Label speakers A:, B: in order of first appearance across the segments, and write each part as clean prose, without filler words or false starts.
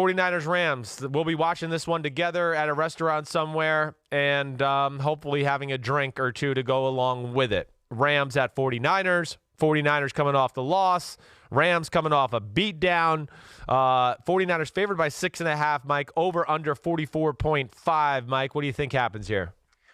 A: 49ers Rams. We'll be watching this one together at a restaurant somewhere and hopefully having a drink or two to go along with it. Rams at 49ers. 49ers coming off the loss. Rams coming off a beatdown. 49ers favored by 6.5, Mike. Over under 44.5. Mike, what do you think happens here?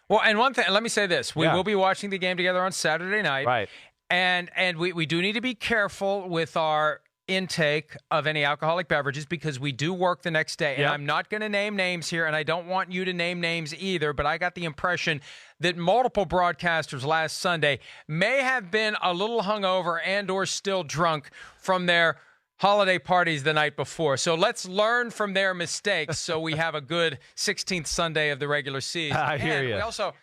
B: Well, and one thing, let me say this. We will be watching the game together on Saturday night.
A: Right.
B: And we do need to be careful with our intake of any alcoholic beverages because we do work the next day. And I'm not going to name names here, and I don't want you to name names either, but I got the impression that multiple broadcasters last Sunday may have been a little hungover and or still drunk from their holiday parties the night before. So let's learn from their mistakes so we have a good 16th Sunday of the regular season.
A: I hear you.
B: I also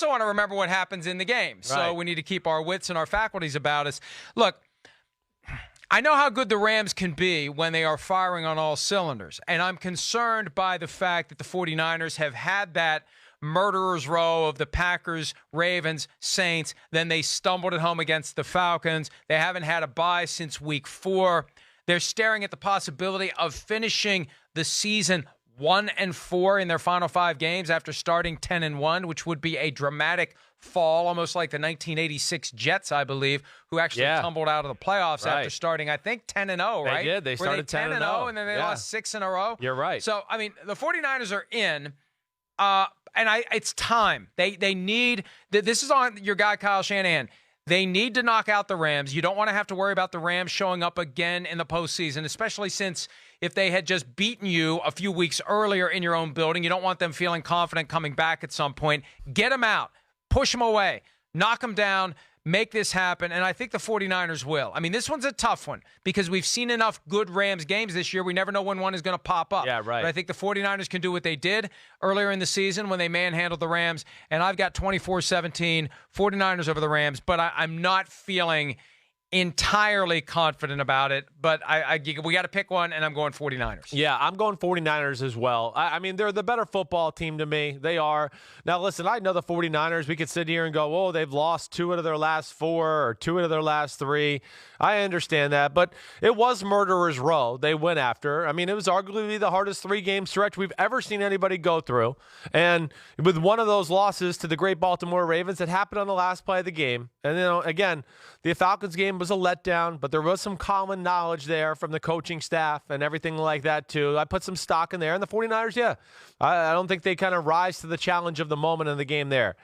B: want to remember what happens in the game. So we need to keep our wits and our faculties about us. Look, I know how good the Rams can be when they are firing on all cylinders, and I'm concerned by the fact that the 49ers have had that murderer's row of the Packers, Ravens, Saints. Then they stumbled at home against the Falcons. They haven't had a bye since week 4. They're staring at the possibility of finishing the season 1-4 in their final 5 games after starting 10-1, which would be a dramatic fall, almost like the 1986 Jets, I believe, who actually tumbled out of the playoffs after starting, I think, 10-0, right?
A: They did. They started 10-0,
B: and then they lost 6 in a row.
A: You're right.
B: So, I mean, the 49ers are in, it's time. They need – this is on your guy, Kyle Shanahan. They need to knock out the Rams. You don't want to have to worry about the Rams showing up again in the postseason, especially since if they had just beaten you a few weeks earlier in your own building, you don't want them feeling confident coming back at some point. Get them out. Push them away. Knock them down. Make this happen, and I think the 49ers will. I mean, this one's a tough one because we've seen enough good Rams games this year. We never know when one is going to pop up.
A: Yeah, right.
B: But I think the 49ers can do what they did earlier in the season when they manhandled the Rams, and I've got 24-17, 49ers over the Rams, but I'm not feeling entirely confident about it, but we got to pick one, and I'm going 49ers.
A: Yeah, I'm going 49ers as well. I mean, they're the better football team to me. They are. Now, listen, I know the 49ers. We could sit here and go, oh, they've lost 2 out of their last 4 or 2 out of their last 3. I understand that, but it was murderer's row they went after. I mean, it was arguably the hardest 3-game stretch we've ever seen anybody go through. And with one of those losses to the great Baltimore Ravens, it happened on the last play of the game. And, again, the Falcons game was a letdown, but there was some common knowledge there from the coaching staff and everything like that, too. I put some stock in there. And the 49ers, I don't think they kind of rise to the challenge of the moment in the game there.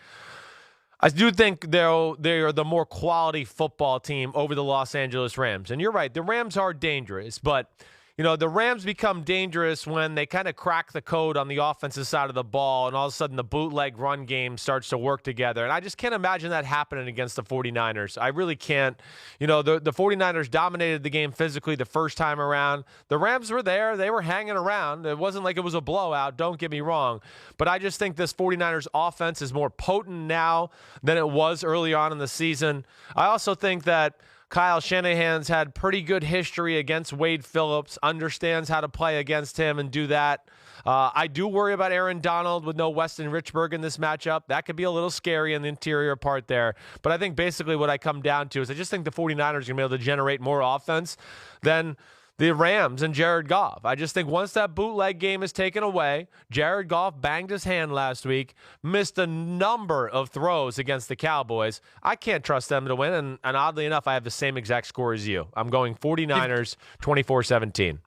A: I do think they are the more quality football team over the Los Angeles Rams. And you're right, the Rams are dangerous, but the Rams become dangerous when they kind of crack the code on the offensive side of the ball, and all of a sudden the bootleg run game starts to work together. And I just can't imagine that happening against the 49ers. I really can't. The 49ers dominated the game physically the first time around. The Rams were there. They were hanging around. It wasn't like it was a blowout, don't get me wrong. But I just think this 49ers offense is more potent now than it was early on in the season. I also think that Kyle Shanahan's had pretty good history against Wade Phillips, understands how to play against him and do that. I do worry about Aaron Donald with no Weston Richburg in this matchup. That could be a little scary in the interior part there. But I think basically what I come down to is I just think the 49ers are going to be able to generate more offense than the Rams and Jared Goff. I just think once that bootleg game is taken away, Jared Goff banged his hand last week, missed a number of throws against the Cowboys. I can't trust them to win, and oddly enough, I have the same exact score as you. I'm going 49ers 24-17.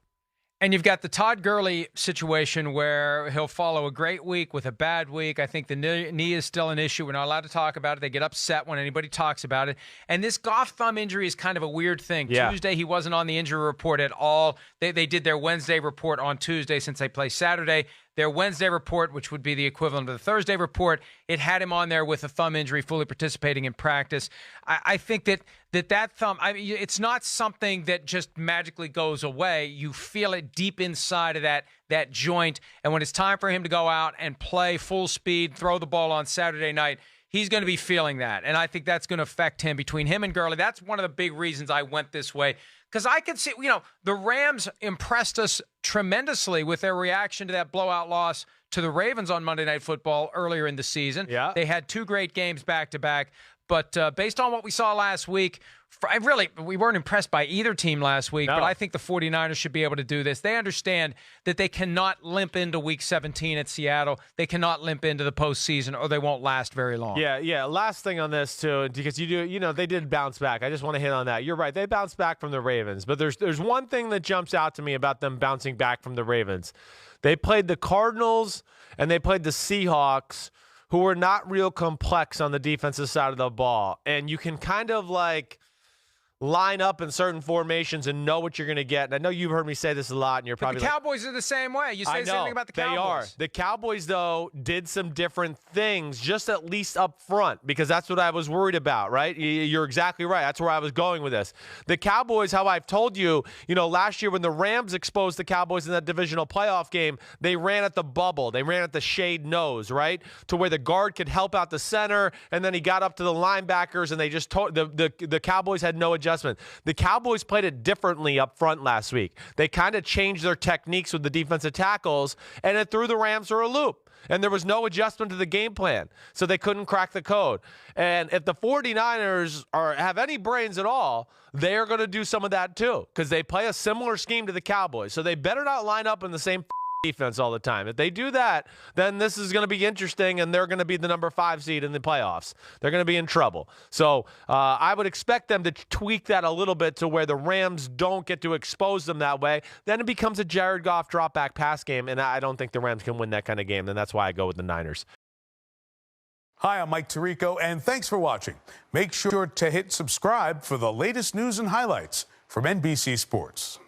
B: And you've got the Todd Gurley situation where he'll follow a great week with a bad week. I think the knee is still an issue. We're not allowed to talk about it. They get upset when anybody talks about it. And this Goff thumb injury is kind of a weird thing. Yeah. Tuesday, he wasn't on the injury report at all. They did their Wednesday report on Tuesday since they play Saturday. Their Wednesday report, which would be the equivalent of the Thursday report, it had him on there with a thumb injury, fully participating in practice. I think that thumb, it's not something that just magically goes away. You feel it deep inside of that joint. And when it's time for him to go out and play full speed, throw the ball on Saturday night, he's going to be feeling that. And I think that's going to affect him. Between him and Gurley, that's one of the big reasons I went this way. Because I could see, the Rams impressed us tremendously with their reaction to that blowout loss to the Ravens on Monday Night Football earlier in the season.
A: Yeah.
B: They had 2 great games back-to-back. But based on what we saw last week, we weren't impressed by either team last week, but I think the 49ers should be able to do this. They understand that they cannot limp into Week 17 at Seattle. They cannot limp into the postseason, or they won't last very long.
A: Yeah. Last thing on this, too, because they did bounce back. I just want to hit on that. You're right. They bounced back from the Ravens. But there's one thing that jumps out to me about them bouncing back from the Ravens. They played the Cardinals and they played the Seahawks, who were not real complex on the defensive side of the ball. And you can kind of line up in certain formations and know what you're going to get. And I know you've heard me say this a lot, and you're probably
B: the Cowboys are the same way. You say the same thing about the Cowboys.
A: They are. The Cowboys, though, did some different things, just at least up front, because that's what I was worried about, right? You're exactly right. That's where I was going with this. The Cowboys, how I've told you, last year when the Rams exposed the Cowboys in that divisional playoff game, they ran at the bubble. They ran at the shade nose, right, to where the guard could help out the center, and then he got up to the linebackers, and they just the Cowboys had no adjustment. The Cowboys played it differently up front last week. They kind of changed their techniques with the defensive tackles, and it threw the Rams for a loop. And there was no adjustment to the game plan, so they couldn't crack the code. And if the 49ers have any brains at all, they're going to do some of that too, because they play a similar scheme to the Cowboys. So they better not line up in the same defense all the time. If they do that, then this is going to be interesting, and they're going to be the number 5 seed in the playoffs. They're going to be in trouble. So I would expect them to tweak that a little bit to where the Rams don't get to expose them that way. Then it becomes a Jared Goff drop-back pass game, and I don't think the Rams can win that kind of game. Then that's why I go with the Niners.
C: Hi, I'm Mike Tirico, and thanks for watching. Make sure to hit subscribe for the latest news and highlights from NBC Sports.